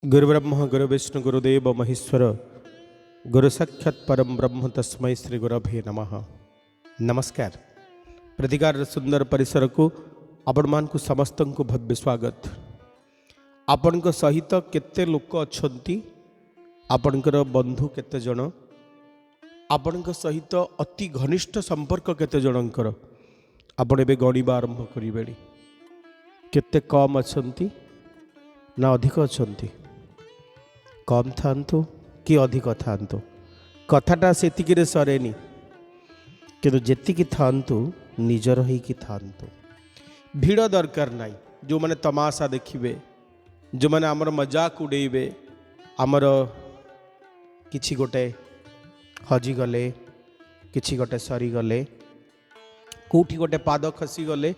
गुरुब्रह्म गुरुविष्णु गुरुदेव महेश्वर गुरु साक्षात परम ब्रह्म तस्मै श्री गुरभे नमः। नमस्कार। प्रतिकार सुंदर परिसर को आपण मानकु समस्त को भव्य स्वागत। आपण सहित केते लोक अछंती, आपणकर बंधु केते जण, आपण सहित अति घनिष्ठ संपर्क केते जनकर आपण एबे गणिबा आरंभ करिबे। केते कम अछंती ना अधिक अछंती? कम थांतु कि अधिक थांतु, कथाटा सेतिकिरे सरेनी, किंतु जेतिकी थांतु निजर होइकी थांतु। भिड़ दरकार नाई। जो माने तमाशा देखिबे, जो माने आमर मजाक उड़ेइबे, आमर किछि गोटे हजी गले, किछि गोटे सरी गले, कोठी गोटे पाद खसी गले,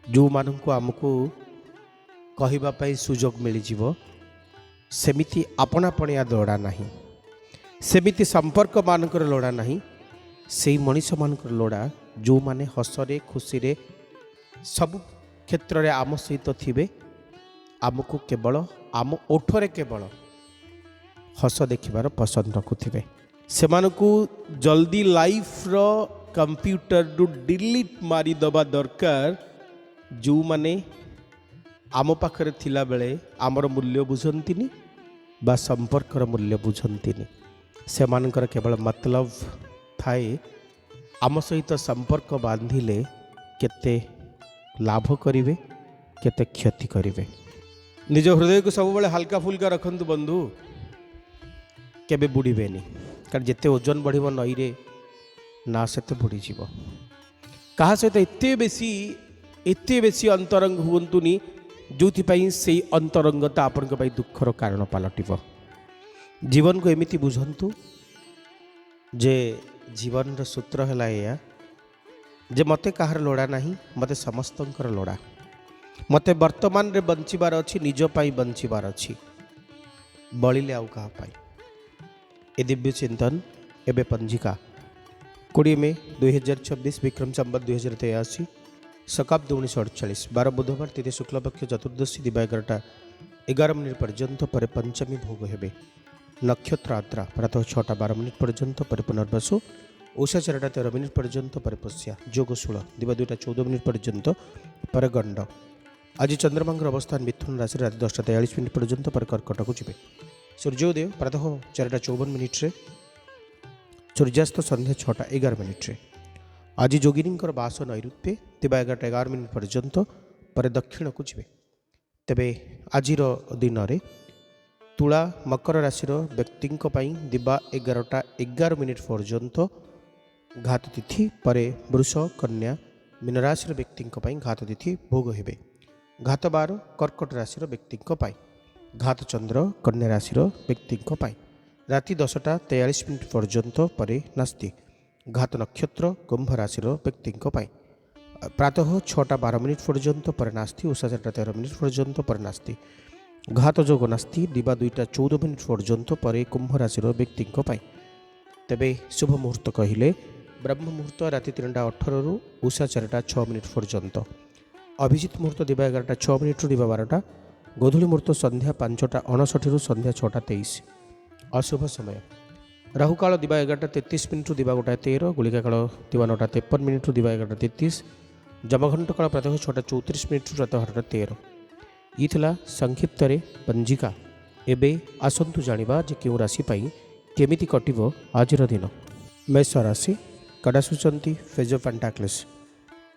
जो मानकु आमको कहिबा पई सुजोग मिली जिवो, सेमिति आपणापणिया लोड़ा नहीं, सेमिति संपर्क मानकर लोड़ा नहीं। से मनीष मानकर लोड़ा जो माने हसरे खुशी सब क्षेत्र में आम सहित थिबे, आमको केवल आम ओठरे केवल हस देखिबार पसंद रखुथिबे। सेमानकु जल्दी लाइफ रो कंप्यूटर रु डिलीट मारी दबा दरकार। जो माने आम पाखरे थिला बेले आमर मूल्य बुझंतिनी बा संपर्कर मूल्य बुझंतिनी। सेमानकर केवल मतलब थाए आम सहित संपर्क बांधिले केते लाभ करिवे, केते क्षति करिवे। निज हृदय को सब बेले हल्का फुल्का रखंतु बंधु, केबे बुड़ीबेनी। कारण जेते ओजन बढ़िबो नई रे ना सेते बुड़ी जीवो। कहा सहित एते बेसी अंतरंग हुंतुनी जोथिपाई से अंतरंगता आपण दुखर कारण पलटिव। जीवन को एमिति बुझंतु जे जीवन रो सूत्र है या जे मते कहार लोड़ा नहीं, मते समस्तंकर लोड़ा। मते वर्तमान रे बंचिबार अछि, निज पाई बंचिबार अछि, बलिले आउ कहा पाई। ए दिव्य चिंतन एबे पंजिका 20 मई 2026 विक्रम संवत 2083 सकाब्द 1948 12 बुधवार तिथि शुक्लपक्ष चतुर्दशी दिवा 11:11 पर्यंत पर पंचमी भोग हेबे। नक्षत्र आद्रा प्रातः 6:12 पर्यंत पर पुनर्वसु, उषा 4:13 पर्यंत पर पुष्या, जोग शूल दिवा 2:14 पर्यंत पर गंड। आज चंद्रमांगर अवस्थान मिथुन राशि रात 10:43 पर्यंत पर कर्कट को जीवे। सूर्योदय प्रातः 4:54 सूर्यास्त संध्या 6:11। आज जोगिनींकर बास नैऋत्ये दिवा 11:11 पर्यंत पर दक्षिण को जीवे। तेबे आजिर दिन में तुला मकर राशि व्यक्ति दिवा 11:11 पर्यंत घात तिथि, पर वृष कन्या मीन राशि व्यक्ति घात तिथि भोग हेबे। घात 12 कर्कट राशि व्यक्ति घात चंद्र कन्या राशि व्यक्ति राति 10:43 पर्यंत पर नास्ति। घात नक्षत्र कुंभ राशि व्यक्ति प्रातः 6:12 पर्यंत पर नास्ति, उषा 4:13 पर्यंत पर नास्ति। घात जोग नास्ति दिवा 2:14 पर्यंत पर कुंभ राशि व्यक्ति। तेबे शुभ मुहूर्त कहिले ब्रह्म मुहूर्त राति 3:18 उषा 4:06 पर्यंत। अभिजित मुहूर्त दिवा 11:06 दिवा 12, गोधूली मुहूर्त संध्या 5:59 संध्या 6:23। अशुभ समय राहुकाल दिवा 11:33 दिवा 1:13, गुलिका काल दिवा 9:53 दिवा 11:33, जमघंट काल प्रातः 6:34 प्रातः 8:13। ये संक्षिप्त पंजिका। एबे आसंतु जानिबा जे केउ राशि पाई केमिति कटिबो आजिर दिन। मेष राशि कडासुचंती फेज ऑफ पेंटाक्लस,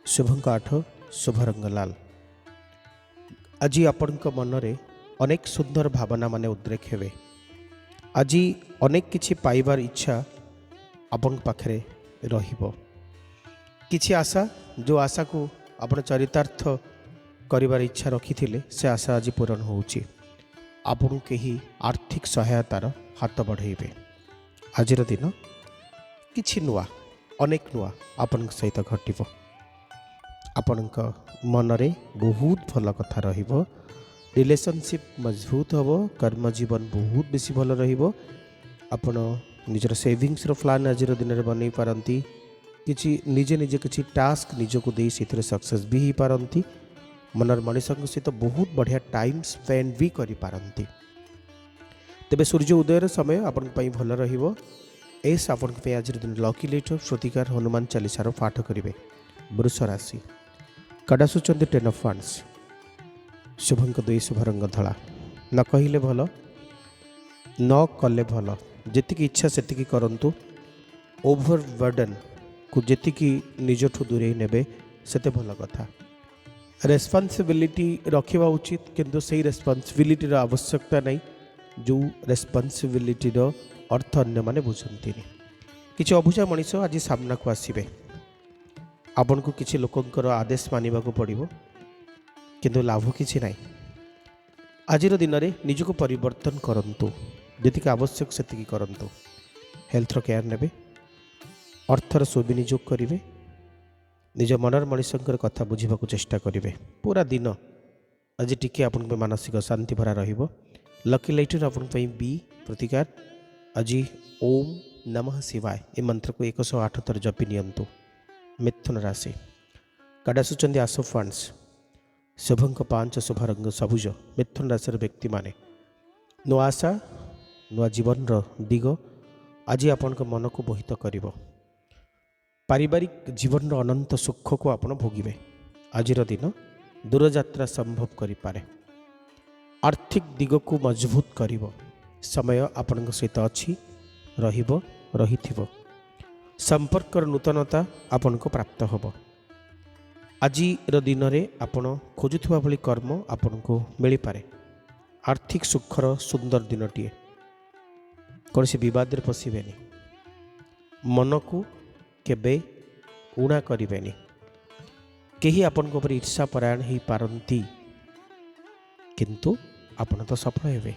शुभंक 8, शुभ रंग लाल। आज आपनक मनरे अनेक सुंदर भावना माने उद्रेक हेबे। आज अनेक किछि पाइबार इच्छा आपन पाखरे रहिबो। किछि आशा, जो आशा को आपण चरितार्थ करिबार इच्छा रखिथिले से आशा आज पूर्ण होउची। आपन केही आर्थिक सहायतार हाथ बढ़ाइबे। आजिर दिन किछि नुआ, अनेक नुआ आपन सहित घटिबो। आपनक मनरे बहुत भल कथा रहिबो। रिलेशनशिप मजबूत होबो, कर्म जीवन बहुत बेसी भल रहिबो। आपण निजर सेविंग्स रो प्लान आज दिन में बनै पारंती। किछि निजे निजे किछि टास्क निजको दे सेथिरे सक्सेस भी ही पारंती। मनर मनीष सहित बहुत बढ़िया टाइम स्पेंड भी करें। तेबे सूर्य उदयर समय आपण भल रहिबो। एस आपण आज दिन लकी लेटर प्रतिकार हनुमान चालीसार पाठ करेंगे। वृष राशि कड़ा सूचंती 10 ऑफ वांड्स शुभंक 2 शुभ रंग धला। न कहले भल न कले भल जेतिकी इच्छा सेतिकी करंतु ओभर बर्डन को जेतिकी निजठू दूरे नेबे सेते भल कथा। रेस्पॉन्सिबिलिटी रखिबा उचित किंतु सही रेस्पॉन्सिबिलिटी रो आवश्यकता नहीं जो रेस्पॉन्सिबिलिटी रो अर्थ अन्य माने बुझंती किछि अबुझा मनीष आज सामना को आसीबे। आपन को किछि लोकंकर आदेश मानिबा को पड़िबो किंतु लाभ किछि नाही। आजिर दिन में निजको परिवर्तन करंतु जेतिक आवश्यक सेतिकी करंतु। हेल्थर केयर नेबे अर्थर सुविनियोग करिवे निज मनर मनीषंकर कथा बुझा चेष्टा करेंगे। पूरा दिन आज टिके आपन मानसिक शांति भरा रहिबो। लकी लाइटर आपन बी प्रतिकार आज ओम नमः शिवाय ए मंत्र को 108 थर जपि नियंतु। मिथुन राशि काड़ा सूचंती आस ऑफ वांड्स शुभंक 5 शुभ रंग सबुज। मिथुन राशि व्यक्ति माने नुआ आशा नुआ जीवन दिग आज आपण मन को मोहित करिवो। पारिवारिक जीवन अनंत सुख को आपण भोगिबे। आजिर दिन दूरयात्रा संभव करिपारे। आर्थिक दिग को मजबूत करिवो। समय आपण सहित अच्छी रहिबो रहिथिबो। संपर्क नूतनता आपण को प्राप्त होबो। आजिर दिन में आपण खोजुथिबा भली कर्म आपण को मिली पारे। आर्थिक सुखर सुंदर दिनटीए। कौन से विवाद रे पशिबेनी। मन को केबे उणा करिबेनी। केही आपन को ईर्षा परायण ही पारंती किंतु आपण तो सफल हेबे।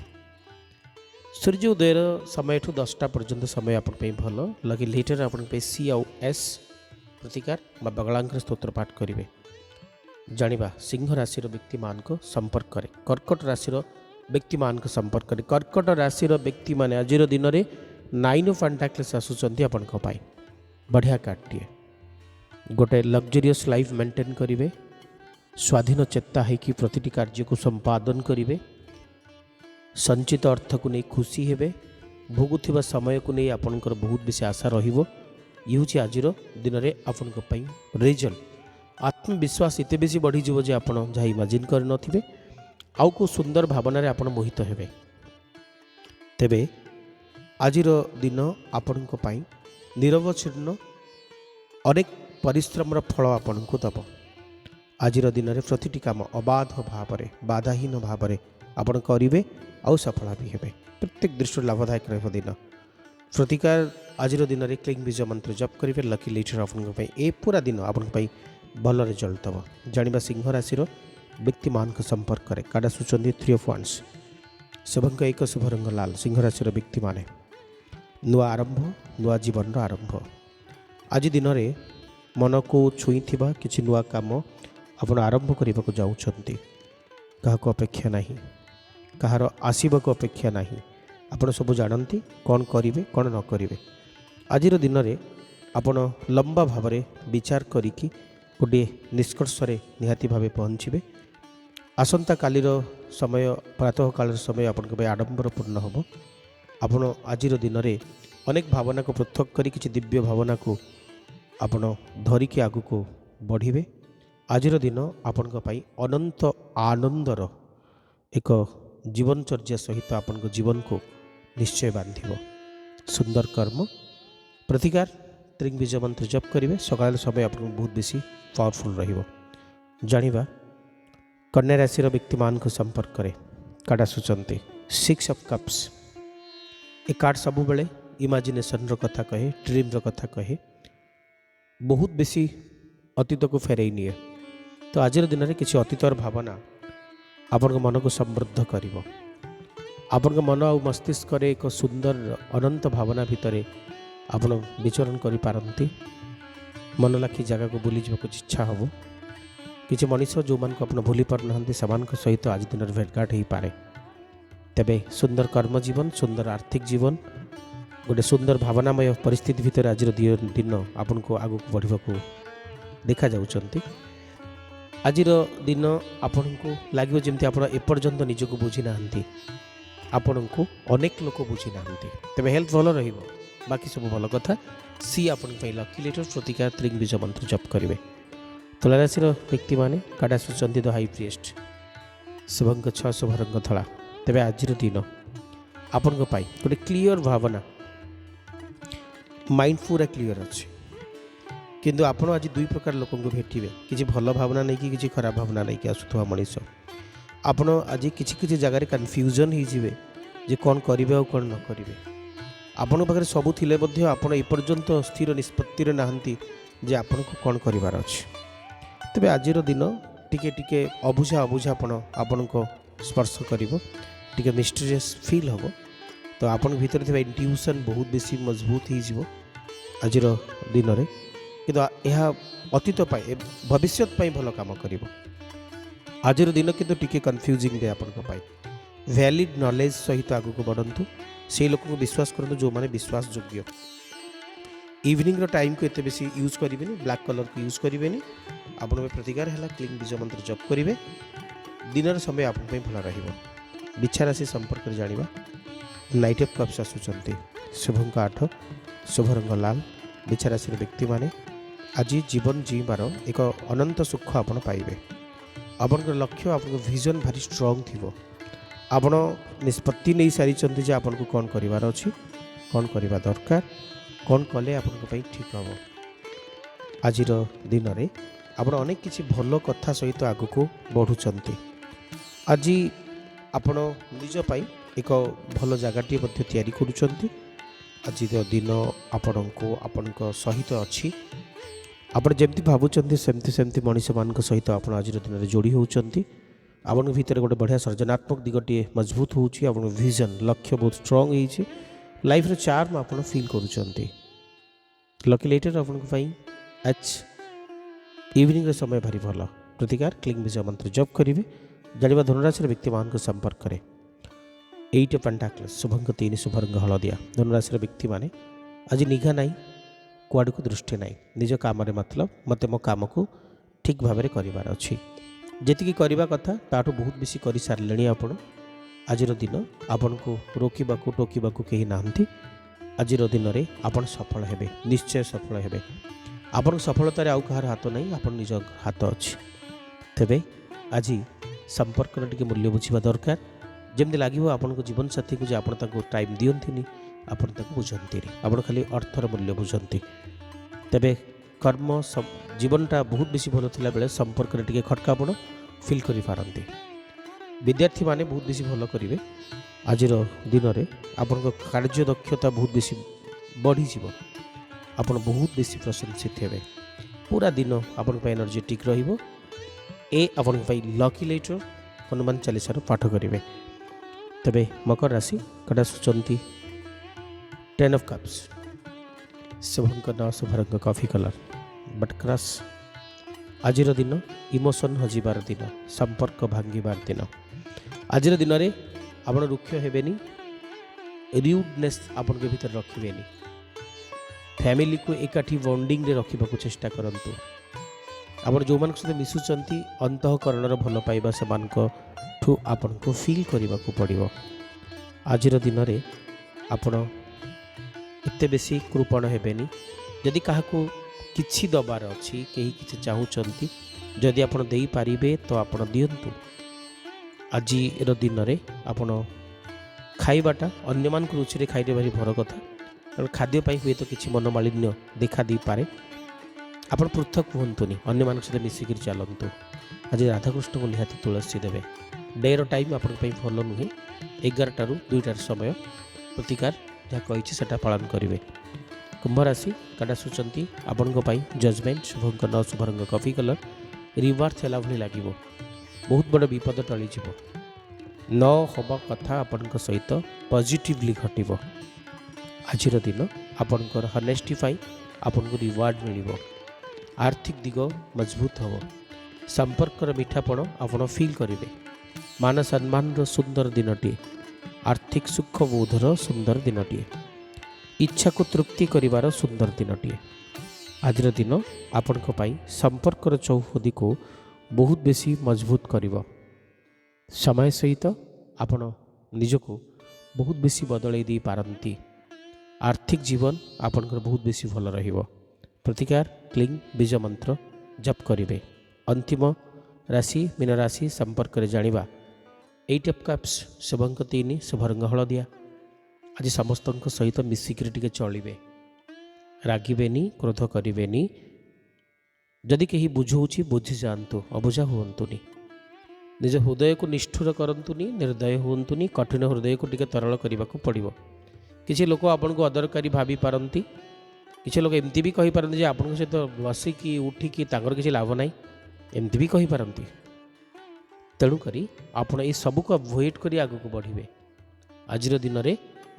सूर्य उदयर समय 10टा पर्यंत समय आपण पे भल। लकी लेटर आपण पे सी आउ एस प्रतिकार बा बगलांकर स्तोत्र पाठ करिवे। जानिबा सिंह राशि व्यक्ति मान को संपर्क करे। कर्कट राशि व्यक्ति मान को संपर्क करे। कर्कट राशि व्यक्ति माने आजिर दिन में 9 ऑफ पेंटाकल्स आसुचंती आपण को पाई। बढ़िया कार्डटीए गोटे लग्जरियस लाइफ मेंटेन करेंगे। स्वाधीन चेता है कि प्रतिटी कार्य को संपादन करेंगे। संचित अर्थ को नहीं खुशी हेबे। भोगुथिबा समय को नहीं आपनकर बहुत बेसी आशा रहिबो। ये आज दिन में आपण रिजल्ट आत्मविश्वास एते बेसी बढ़ी जीवो जे आपण जहाँ इमाजिन कर नथिबे। आउ को सुंदर भावना रे आपण मोहित हेबे। तेबे आजिर दिन आपण निरवच्छिन्न अनेक परिश्रम फल आपण को दब। आजिर दिन में प्रतिटी काम अबाध भाव बाधाहीन भाव आपण करेंगे आउ सफल भी हेबे। प्रत्येक दृष्टि लाभदायक रह दिन। प्रतिकार आजिर दिन में क्लिंग बीज मंत्र जप करेंगे। लकी लेटर आपन ए पूरा दिन आपन भल रिजल्ट दब। जानिबा सिंह राशि व्यक्ति मान को संपर्क करे। काड़ा सूचंती 3 ऑफ वांड्स शुभंक 1 शुभ रंग लाल। सिंह राशि व्यक्ति माने नुआ आरंभ नुआ जीवन आरंभ। आज दिन में मन को छुई किसी नुआ काम आपण आरंभ करने को जाऊँच। क्या अपेक्षा नहीं कहार आसवा को अपेक्षा नहीं। आपण सब जानती कौन करेंगे कौन न करेंगे। आज दिन में आपण लंबा भाव विचार करी गोटे निष्कर्ष निहाती भाव पहुँचे। आसंता कालीर समय प्रातः काल समय आपण आडंबरपूर्ण हम। आपण आज दिन में अनेक भावना को पृथक करी किसी दिव्य भावना को आपण धरिकी आगु को बढ़िबे। आजिर दिन आपण अनंत आनंदर एक जीवनचर्या सहित आपण जीवन को निश्चय बांधिब। सुंदर कर्म प्रतिकार त्रिंग बीज मंत्र जप करेंगे। सकाल समय आप बहुत बेसी पावरफुल रहिबो। जानिबा कन्या राशि व्यक्ति मान को संपर्क करे। काड़ा सूचंती 6 ऑफ कप्स। ए कार्ड सब बेले इमेजिनेशन कथा कहे ड्रीम कथा कहे बहुत बेसी अतीत को फेरई निए। तो आज दिन में किसी अतीतर भावना आपण मन को समृद्ध करिवो। आपण मन आ मस्तिष्क एक सुंदर अनंत भावना भितर आपण विचरण करि पारंती। मन लाखी जगह को बुली जाक इच्छा हम। किसी मनीष जो मान को आपण भूली पार ना सहित आज दिन भेटघाट हो पारे। तेबे सुंदर कर्म जीवन सुंदर आर्थिक जीवन गोटे सुंदर भावनामय परिस्थिति भितर आज दिन आपन को आगु बढ़ा देखा जाउछंती। ଆଜିର ଦିନ ଆପଣଙ୍କୁ ଲାଗିବ ଯେମିତି ଆପଣ ଏପର୍ଯ୍ୟନ୍ତ ନିଜକୁ ବୁଝି ନାହାନ୍ତି, ଆପଣଙ୍କୁ ଅନେକ ଲୋକ ବୁଝି ନାହାନ୍ତି। ତେବେ ହେଲ୍ଥ ଭଲ ରହିବ, ବାକି ସବୁ ଭଲ କଥା। ସି ଆପଣଙ୍କ ପାଇଁ ଲକି ଲେଟର ପ୍ରତିକାର ତ୍ରିଙ୍ଗବୀଜ ମନ୍ତ୍ର ଜପ କରିବେ। ତୁଳା ରାଶିର ବ୍ୟକ୍ତିମାନେ କାର୍ଡ଼ ଆସୁଛନ୍ତି ଦ ହାଇ ପ୍ରିଏଷ୍ଟ, ଶୁଭଙ୍କ 6 ଶୁଭ ରଙ୍ଗ ଧଳା। ତେବେ ଆଜିର ଦିନ ଆପଣଙ୍କ ପାଇଁ ଗୋଟେ କ୍ଲିଅର ଭାବନା, ମାଇଣ୍ଡ ପୁରା କ୍ଲିଅର ଅଛି। କିନ୍ତୁ ଆପଣ ଆଜି ଦୁଇ ପ୍ରକାର ଲୋକଙ୍କୁ ଭେଟିବେ, କିଛି ଭଲ ଭାବନା ନେଇକି, କିଛି ଖରାପ ଭାବନା ନେଇକି ଆସୁଥିବା ମଣିଷ। ଆପଣ ଆଜି କିଛି କିଛି ଜାଗାରେ କନଫ୍ୟୁଜନ୍ ହେଇଯିବେ ଯେ କ'ଣ କରିବେ ଆଉ କ'ଣ ନ କରିବେ। ଆପଣଙ୍କ ପାଖରେ ସବୁ ଥିଲେ ମଧ୍ୟ ଆପଣ ଏପର୍ଯ୍ୟନ୍ତ ସ୍ଥିର ନିଷ୍ପତ୍ତିରେ ନାହାନ୍ତି ଯେ ଆପଣଙ୍କୁ କ'ଣ କରିବାର ଅଛି। ତେବେ ଆଜିର ଦିନ ଟିକେ ଟିକେ ଅବୁଝା ଆପଣଙ୍କ ସ୍ପର୍ଶ କରିବ, ଟିକେ ମିଷ୍ଟେରିୟସ୍ ଫିଲ୍ ହେବ। ତ ଆପଣଙ୍କ ଭିତରେ ଥିବା ଇଣ୍ଟ୍ୟୁସନ୍ ବହୁତ ବେଶୀ ମଜବୁତ ହେଇଯିବ ଆଜିର ଦିନରେ। କିନ୍ତୁ ଏହା ଅତୀତ ପାଇଁ, ଭବିଷ୍ୟତ ପାଇଁ ଭଲ କାମ କରିବ। ଆଜିର ଦିନ କିନ୍ତୁ ଟିକେ କନଫ୍ୟୁଜିଂ ଡେ ଆପଣଙ୍କ ପାଇଁ। ଭ୍ୟାଲିଡ୍ ନଲେଜ୍ ସହିତ ଆଗକୁ ବଢ଼ନ୍ତୁ। ସେହି ଲୋକଙ୍କୁ ବିଶ୍ୱାସ କରନ୍ତୁ ଯେଉଁମାନେ ବିଶ୍ୱାସ ଯୋଗ୍ୟ। ଇଭିନିଂର ଟାଇମ୍କୁ ଏତେ ବେଶୀ ୟୁଜ୍ କରିବେନି, ବ୍ଲାକ୍ କଲର୍କୁ ୟୁଜ୍ କରିବେନି। ଆପଣଙ୍କ ପ୍ରତିକାର ହେଲା କ୍ଲିଂ ବୀଜ ମନ୍ତ୍ର ଜପ କରିବେ। ଦିନର ସମୟ ଆପଣଙ୍କ ପାଇଁ ଭଲ ରହିବ। ବିଛା ରାଶି ସମ୍ପର୍କରେ ଜାଣିବା। ନାଇଟ୍ ଅଫ୍ କପ୍ସ ଆସୁଛନ୍ତି, ଶୁଭଙ୍କ 8, ଶୁଭ ରଙ୍ଗ ଲାଲ। ବିଛା ରାଶିର ବ୍ୟକ୍ତିମାନେ ଆଜି ଜୀବନ ଜୀଇବାର ଏକ ଅନନ୍ତ ସୁଖ ଆପଣ ପାଇବେ। ଆପଣଙ୍କର ଲକ୍ଷ୍ୟ, ଆପଣଙ୍କ ଭିଜନ୍ ଭାରି ଷ୍ଟ୍ରଙ୍ଗ ଥିବ। ଆପଣ ନିଷ୍ପତ୍ତି ନେଇସାରିଛନ୍ତି ଯେ ଆପଣଙ୍କୁ କ'ଣ କରିବାର ଅଛି, କ'ଣ କରିବା ଦରକାର, କ'ଣ କଲେ ଆପଣଙ୍କ ପାଇଁ ଠିକ୍ ହେବ। ଆଜିର ଦିନରେ ଆପଣ ଅନେକ କିଛି ଭଲ କଥା ସହିତ ଆଗକୁ ବଢ଼ୁଛନ୍ତି। ଆଜି ଆପଣ ନିଜ ପାଇଁ ଏକ ଭଲ ଜାଗାଟିଏ ମଧ୍ୟ ତିଆରି କରୁଛନ୍ତି। ଆଜିର ଦିନ ଆପଣଙ୍କ ସହିତ ଅଛି। ଆପଣ ଯେମିତି ଭାବୁଛନ୍ତି ସେମିତି ମଣିଷମାନଙ୍କ ସହିତ ଆପଣ ଆଜିର ଦିନରେ ଯୋଡ଼ି ହେଉଛନ୍ତି। ଆପଣଙ୍କ ଭିତରେ ଗୋଟେ ବଢ଼ିଆ ସୃଜନାତ୍ମକ ଦିଗଟିଏ ମଜବୁତ ହେଉଛି। ଆପଣଙ୍କ ଭିଜନ୍, ଲକ୍ଷ୍ୟ ବହୁତ ଷ୍ଟ୍ରଙ୍ଗ ହେଇଛି। ଲାଇଫ୍ର ଚାର୍ମ ଆପଣ ଫିଲ୍ କରୁଛନ୍ତି। ଲକି ଲେଟର ଆପଣଙ୍କ ପାଇଁ ଆଜି ଇଭିନିଂର ସମୟ ଭାରି ଭଲ। ପ୍ରତିକାର କ୍ଲିଂ ବୀଜ ମନ୍ତ୍ର ଜପ କରିବେ। ଜାଣିବା ଧନୁରାଶିର ବ୍ୟକ୍ତିମାନଙ୍କ ସମ୍ପର୍କରେ। 8 ଅଫ୍ ପେଣ୍ଟାକଲ୍ସ, ଶୁଭଙ୍କ 3, ଶୁଭ ରଙ୍ଗ ହଳଦିଆ। ଧନୁରାଶିର ବ୍ୟକ୍ତିମାନେ ଆଜି ନିଘା ନାହିଁ, କୁଆଡ଼କୁ ଦୃଷ୍ଟି ନାହିଁ। ନିଜ କାମରେ ମତଲବ, ମୋତେ ମୋ କାମକୁ ଠିକ୍ ଭାବରେ କରିବାର ଅଛି। ଯେତିକି କରିବା କଥା ତାଠୁ ବହୁତ ବେଶୀ କରିସାରିଲେଣି ଆପଣ। ଆଜିର ଦିନ ଆପଣଙ୍କୁ ରୋକିବାକୁ ଟୋକିବାକୁ କେହି ନାହାନ୍ତି। ଆଜିର ଦିନରେ ଆପଣ ସଫଳ ହେବେ, ନିଶ୍ଚୟ ସଫଳ ହେବେ। ଆପଣଙ୍କ ସଫଳତାରେ ଆଉ କାହାର ହାତ ନାହିଁ, ଆପଣ ନିଜ ହାତ ଅଛି। ତେବେ ଆଜି ସମ୍ପର୍କର ଟିକେ ମୂଲ୍ୟ ବୁଝିବା ଦରକାର। ଯେମିତି ଲାଗିବ ଆପଣଙ୍କ ଜୀବନସାଥୀକୁ ଯେ ଆପଣ ତାଙ୍କୁ ଟାଇମ୍ ଦିଅନ୍ତିନି, ଆପଣ ତାକୁ ବୁଝନ୍ତିନି, ଆପଣ ଖାଲି ଅର୍ଥର ମୂଲ୍ୟ ବୁଝନ୍ତି। ତେବେ କର୍ମ ଜୀବନଟା ବହୁତ ବେଶୀ ଭଲ ଥିଲାବେଳେ ସମ୍ପର୍କରେ ଟିକେ ଖଟକାପଣ ଫିଲ୍ କରିପାରନ୍ତି। ବିଦ୍ୟାର୍ଥୀମାନେ ବହୁତ ବେଶୀ ଭଲ କରିବେ। ଆଜିର ଦିନରେ ଆପଣଙ୍କ କାର୍ଯ୍ୟ ଦକ୍ଷତା ବହୁତ ବେଶୀ ବଢ଼ିଯିବ। ଆପଣ ବହୁତ ବେଶୀ ପ୍ରଶଂସିତ ହେବେ। ପୁରା ଦିନ ଆପଣଙ୍କ ପାଇଁ ଏନର୍ଜେଟିକ୍ ରହିବ। ଆପଣଙ୍କ ପାଇଁ ଲକି ଲେଟର ହନୁମାନ ଚାଳିଶାର ପାଠ କରିବେ। ତେବେ ମକର ରାଶି କାର୍ଡ଼ ଆସୁଛନ୍ତି 10 ଅଫ୍ କପ୍ସ, ଶୁଭଙ୍କ 9, ଶୁଭ ରଙ୍ଗ କଫି କଲର୍ ବଟ୍ କ୍ରସ୍। ଆଜିର ଦିନ ଇମୋସନ୍ ହଜିବାର ଦିନ, ସମ୍ପର୍କ ଭାଙ୍ଗିବାର ଦିନ। ଆଜିର ଦିନରେ ଆପଣ ରୁକ୍ଷ ହେବେନି, ରିଉଡନେସ୍ ଆପଣଙ୍କ ଭିତରେ ରଖିବେନି। ଫ୍ୟାମିଲିକୁ ଏକାଠି ବଣ୍ଡିଂରେ ରଖିବାକୁ ଚେଷ୍ଟା କରନ୍ତୁ। ଆପଣ ଯେଉଁମାନଙ୍କ ସହିତ ମିଶୁଛନ୍ତି ଅନ୍ତଃକରଣର ଭଲ ପାଇବା ସେମାନଙ୍କଠୁ ଆପଣଙ୍କୁ ଫିଲ୍ କରିବାକୁ ପଡ଼ିବ। ଆଜିର ଦିନରେ ଆପଣ ଏତେ ବେଶୀ କୃପଣ ହେବେନି। ଯଦି କାହାକୁ କିଛି ଦେବାର ଅଛି, କେହି କିଛି ଚାହୁଁଛନ୍ତି, ଯଦି ଆପଣ ଦେଇପାରିବେ ତ ଆପଣ ଦିଅନ୍ତୁ। ଆଜିର ଦିନରେ ଆପଣ ଖାଇବାଟା ଅନ୍ୟମାନଙ୍କ ରୁଚିରେ ଖାଇଲେ ଭାରି ଭଲ କଥା, କାରଣ ଖାଦ୍ୟ ପାଇଁ ହୁଏତ କିଛି ମନୋମାଳିନ୍ୟ ଦେଖା ଦେଇପାରେ। ଆପଣ ପୃଥକ ହୁଅନ୍ତୁନି, ଅନ୍ୟମାନଙ୍କ ସହିତ ମିଶିକିରି ଚାଲନ୍ତୁ। ଆଜି ରାଧାକୃଷ୍ଣଙ୍କୁ ନିହାତି ତୁଳସୀ ଦେବେ। ଡେର ଟାଇମ୍ ଆପଣଙ୍କ ପାଇଁ ଭଲ ନୁହେଁ। 11ଟାରୁ 2ଟାର ସମୟ। ପ୍ରତିକାର ଯାହା କହିଛି ସେଟା ପାଳନ କରିବେ। କୁମ୍ଭ ରାଶି କାର୍ଡ଼ ଆସୁଛନ୍ତି ଆପଣଙ୍କ ପାଇଁ ଜଜମେଣ୍ଟ, ଶୁଭଙ୍କ 9, ଶୁଭ ରଙ୍ଗ କଫି କଲର୍। ରିଭର୍ସ ହେଲା ଭଳି ଲାଗିବ, ବହୁତ ବଡ଼ ବିପଦ ଟଳିଯିବ। ନ ହେବା କଥା ଆପଣଙ୍କ ସହିତ ପଜିଟିଭଲି ଘଟିବ। ଆଜିର ଦିନ ଆପଣଙ୍କର ହନେଷ୍ଟି ପାଇଁ ଆପଣଙ୍କୁ ରିୱାର୍ଡ଼ ମିଳିବ। ଆର୍ଥିକ ଦିଗ ମଜବୁତ ହେବ। ସମ୍ପର୍କର ମିଠାପଣ ଆପଣ ଫିଲ୍ କରିବେ। ମାନ ସମ୍ମାନର ସୁନ୍ଦର ଦିନଟିଏ, ଆର୍ଥିକ ସୁଖବୋଧର ସୁନ୍ଦର ଦିନଟିଏ, ଇଚ୍ଛାକୁ ତୃପ୍ତି କରିବାର ସୁନ୍ଦର ଦିନଟିଏ। ଆଜିର ଦିନ ଆପଣଙ୍କ ପାଇଁ ସମ୍ପର୍କର ଚୌହଦିକୁ ବହୁତ ବେଶୀ ମଜବୁତ କରିବ। ସମୟ ସହିତ ଆପଣ ନିଜକୁ ବହୁତ ବେଶୀ ବଦଳାଇ ଦେଇପାରନ୍ତି। ଆର୍ଥିକ ଜୀବନ ଆପଣଙ୍କର ବହୁତ ବେଶୀ ଭଲ ରହିବ। ପ୍ରତିକାର କ୍ଲିଂ ବୀଜ ମନ୍ତ୍ର ଜପ କରିବେ। ଅନ୍ତିମ ରାଶି ମୀନ ରାଶି ସମ୍ପର୍କରେ ଜାଣିବା। 8 ଅଫ୍ କପ୍ସ ଶୁଭଙ୍କ 3 ଶୁଭରଙ୍ଗ ହଳଦିଆ। ଆଜି ସମସ୍ତଙ୍କ ସହିତ ମିଶିକିରି ଟିକେ ଚଳିବେ, ରାଗିବେନି, କ୍ରୋଧ କରିବେନି। ଯଦି କେହି ବୁଝଉଛି ବୁଝିଯାଆନ୍ତୁ, ଅବୁଝା ହୁଅନ୍ତୁନି। ନିଜ ହୃଦୟକୁ ନିଷ୍ଠୁର କରନ୍ତୁନି, ନିର୍ଦୟ ହୁଅନ୍ତୁନି। କଠିନ ହୃଦୟକୁ ଟିକେ ତରଳ କରିବାକୁ ପଡ଼ିବ। କିଛି ଲୋକ ଆପଣଙ୍କୁ ଅଦରକାରୀ ଭାବିପାରନ୍ତି। କିଛି ଲୋକ ଏମିତି ବି କହିପାରନ୍ତି ଯେ ଆପଣଙ୍କ ସହିତ ବସିକି ଉଠିକି ତାଙ୍କର କିଛି ଲାଭ ନାହିଁ, ଏମିତି ବି କହିପାରନ୍ତି। ତେଣୁକରି ଆପଣ এই ସବୁକୁ ଆଭଏଡ଼ କରି ଆଗକୁ ବଢ଼ିବେ। ଆଜିର ଦିନରେ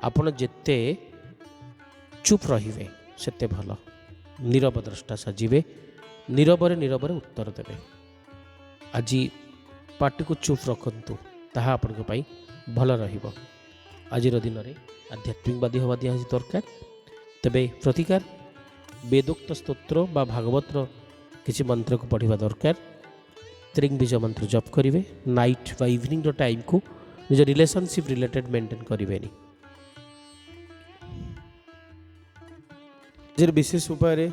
ଆପଣ ଯେତେ ଚୁପ୍ ରହିବେ ସେତେ ଭଲ। ନୀରବ ଦ୍ରଷ୍ଟା ସାଜିବେ, ନୀରବରେ ନୀରବରେ ଉତ୍ତର ଦେବେ। ଆଜି ପାଟିକୁ ଚୁପ୍ ରଖନ୍ତୁ, ତାହା ଆପଣଙ୍କ ପାଇଁ ଭଲ ରହିବ। ଆଜିର ଦିନରେ ଆଧ୍ୟାତ୍ମିକବାଦୀ ହେବା ନିହାତି ଦରକାର। ତେବେ ପ୍ରତିକାର ବେଦୋକ୍ତ ସ୍ତୋତ୍ର ବା ଭାଗବତର କିଛି ମନ୍ତ୍ରକୁ ପଢ଼ିବା ଦରକାର। ତ୍ରିଂ ବୀଜ ମନ୍ତ୍ର ଜପ କରିବେ। ନାଇଟ୍ ବା ଇଭିନିଂର ଟାଇମ୍କୁ ନିଜ ରିଲେସନସିପ୍ ରିଲେଟେଡ୍ ମେଣ୍ଟେନ୍ କରିବେନି। ନିଜର ବିଶେଷ ଉପାୟରେ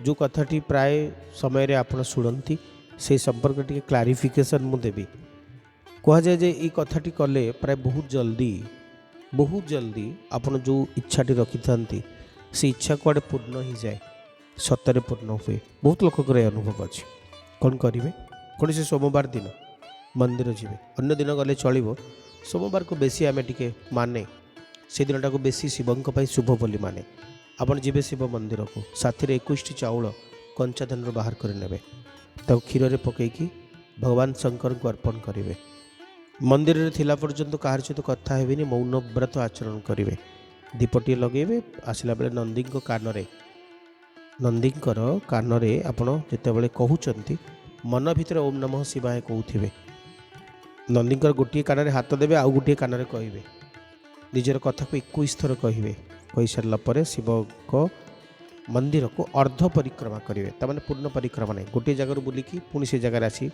ଯେଉଁ କଥାଟି ପ୍ରାୟ ସମୟରେ ଆପଣ ଶୁଣନ୍ତି ସେହି ସମ୍ପର୍କରେ ଟିକେ କ୍ଲାରିଫିକେସନ୍ ମୁଁ ଦେବି। କୁହାଯାଏ ଯେ ଏଇ କଥାଟି କଲେ ପ୍ରାୟ ବହୁତ ଜଲ୍ଦି ଆପଣ ଯେଉଁ ଇଚ୍ଛାଟି ରଖିଥାନ୍ତି ସେ ଇଚ୍ଛା କୁଆଡ଼େ ପୂର୍ଣ୍ଣ ହୋଇଯାଏ, ସତରେ ପୂର୍ଣ୍ଣ ହୁଏ। ବହୁତ ଲୋକଙ୍କର ଏ ଅନୁଭବ ଅଛି। କ'ଣ କରିବେ? କୌଣସି ସୋମବାର ଦିନ ମନ୍ଦିର ଯିବେ। ଅନ୍ୟ ଦିନ ଗଲେ ଚଳିବ, ସୋମବାରକୁ ବେଶୀ ଆମେ ଟିକେ ମାନେ, ସେଦିନଟାକୁ ବେଶୀ ଶିବଙ୍କ ପାଇଁ ଶୁଭ ବୋଲି ମାନେ। ଆପଣ ଯିବେ ଶିବ ମନ୍ଦିରକୁ, ସାଥିରେ 21ଟି ଚାଉଳ କଞ୍ଚା ଧାନରୁ ବାହାର କରି ନେବେ। ତାକୁ କ୍ଷୀରରେ ପକାଇକି ଭଗବାନ ଶଙ୍କରଙ୍କୁ ଅର୍ପଣ କରିବେ। ମନ୍ଦିରରେ ଥିଲା ପର୍ଯ୍ୟନ୍ତ କାହାର ସହିତ କଥା ହେବେନି, ମୌନ ବ୍ରତ ଆଚରଣ କରିବେ। ଦୀପଟିଏ ଲଗାଇବେ। ଆସିଲା ବେଳେ ନନ୍ଦୀଙ୍କର କାନରେ ଆପଣ ଯେତେବେଳେ କହୁଛନ୍ତି ମନ ଭିତରେ ଓମ୍ ନମଃ ଶିବାୟ କହୁଥିବେ। ନନ୍ଦୀଙ୍କର ଗୋଟିଏ କାନରେ ହାତ ଦେବେ, ଆଉ ଗୋଟିଏ କାନରେ କହିବେ। ନିଜର କଥାକୁ 21 ଥର କହିବେ। କହିସାରିଲା ପରେ ଶିବଙ୍କ ମନ୍ଦିରକୁ ଅର୍ଦ୍ଧ ପରିକ୍ରମା କରିବେ। ତା'ମାନେ ପୂର୍ଣ୍ଣ ପରିକ୍ରମା ନାହିଁ, ଗୋଟିଏ ଜାଗାରୁ ବୁଲିକି ପୁଣି ସେ ଜାଗାରେ ଆସି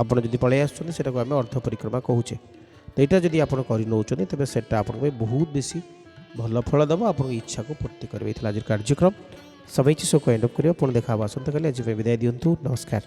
ଆପଣ ଯଦି ପଳାଇ ଆସୁଛନ୍ତି ସେଟାକୁ ଆମେ ଅର୍ଦ୍ଧ ପରିକ୍ରମା କହୁଛେ। ତ ଏଇଟା ଯଦି ଆପଣ କରିନେଉଛନ୍ତି ତେବେ ସେଟା ଆପଣଙ୍କ ପାଇଁ ବହୁତ ବେଶୀ ଭଲ ଫଳ ଦେବ, ଆପଣଙ୍କ ଇଚ୍ଛାକୁ ପୂର୍ତ୍ତି କରିବେ। ଏଇଥିଲା ଆଜିର କାର୍ଯ୍ୟକ୍ରମ। ସବାଇ ଚିଶୋକୁ ଏଣ୍ଡ ଅଫ୍ କରିବା। ପୁଣି ଦେଖା ହେବ ଆସନ୍ତାକାଲି। ଆଜି ପାଇଁ ବିଦାୟ ଦିଅନ୍ତୁ। ନମସ୍କାର।